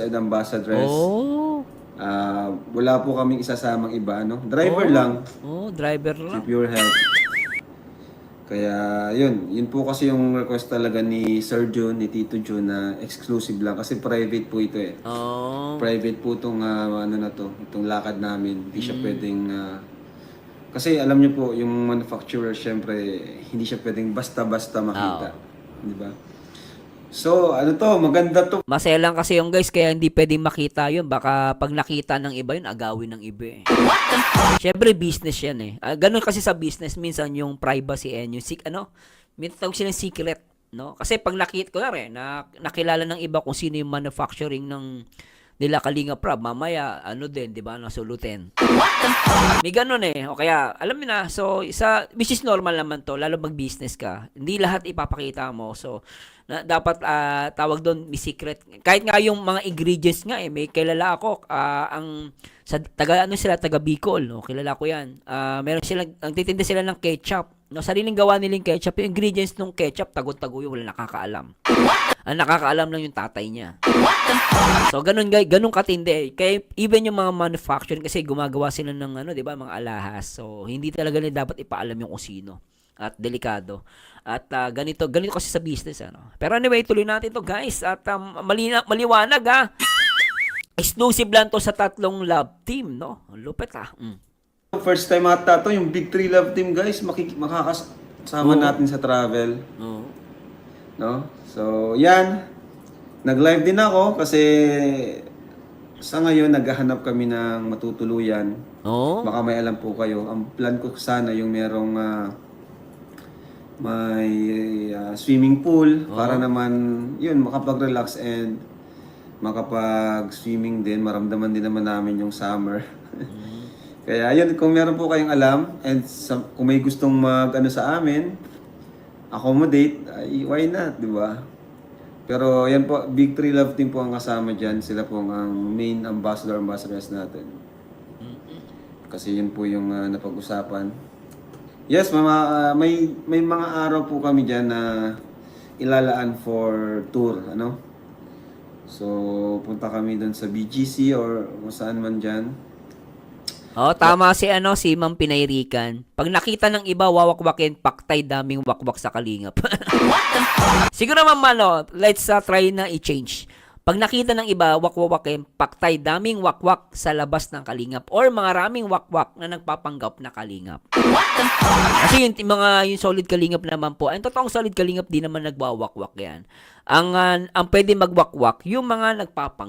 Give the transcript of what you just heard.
and ambassadress. Oh. Wala po kaming isasamang iba, no? Driver Oh. lang, Oh, driver si lang. Pure Health. Kaya yun po kasi yung request talaga ni Sir Jun, ni Tito Jun na exclusive lang kasi private po ito eh. Oh. Private po itong ano na to, itong lakad namin. Hindi siya pwedeng kasi alam niyo po yung manufacturer syempre hindi siya pwedeng basta-basta makita, di ba? So, ano to, maganda to. Masaya lang kasi yung guys, kaya hindi pwedeng makita yun. Baka pag nakita ng iba yun, agawin ng iba eh. Siyempre, business yan eh. Ganun kasi sa business, minsan yung privacy and yung, minsan tawag silang secret. No? Kasi pag nakita ko nakilala ng iba kung sino yung manufacturing ng nila Kalinga Prab, mamaya, ano din, di ba, nasulutin. May ganun eh. O kaya, alam mo na, so, which is normal naman to, lalo mag-business ka. Hindi lahat ipapakita mo. So, dapat tawag doon, may secret. Kahit nga yung mga ingredients nga eh, may kilala ako, taga Bicol, no? Kilala ko yan. Meron silang, nagtitinda sila ng ketchup. No, sariling gawa nilang ketchup. Yung ingredients ng ketchup, tago-tago yung wala nakakaalam. Ang nakakaalam lang yung tatay niya. So, ganun katindi. Kaya even yung mga manufacturing, kasi gumagawa sila ng ano, 'di ba, mga alahas. So, hindi talaga nila dapat ipaalam yung kung sino. At delikado. At ganito kasi sa business ano. Pero anyway, tuloy natin 'to, guys. At maliwanag exclusive lang to sa tatlong love team, no? Lupit First time ata to, yung Big 3 Love Team guys, makakasama natin sa travel. No? So, yan. Nag-live din ako kasi sa ngayon naghahanap kami ng matutuluyan. Baka may alam po kayo. Ang plan ko sana yung merong may swimming pool para naman yun makapag-relax and makapag-swimming din. Maramdaman din naman namin yung summer. Kaya yun, kung meron po kayong alam and kung may gustong mag-ano sa amin, accommodate, why not, di ba? Pero yan po, Big 3 Love Team po ang kasama dyan. Sila po ang main ambassadors natin. Kasi yun po yung napag-usapan. Yes, may mga araw po kami dyan na ilalaan for tour, ano? So, punta kami doon sa BGC or kung saan man dyan. Tama si Ma'am Pinayrikan. Pag nakita ng iba wawakwakin, paktay daming wakwak sa kalingap. Siguro naman let's try na i-change. Pag nakita ng iba wakwakin, paktay daming wakwak sa labas ng kalingap or mga raming wakwak na nagpapanggap na kalingap. Kasi yung solid kalingap naman po, ang totoong solid kalingap di naman nagwawakwak yan. Ang pwede magwakwak yung mga nagpapanggap.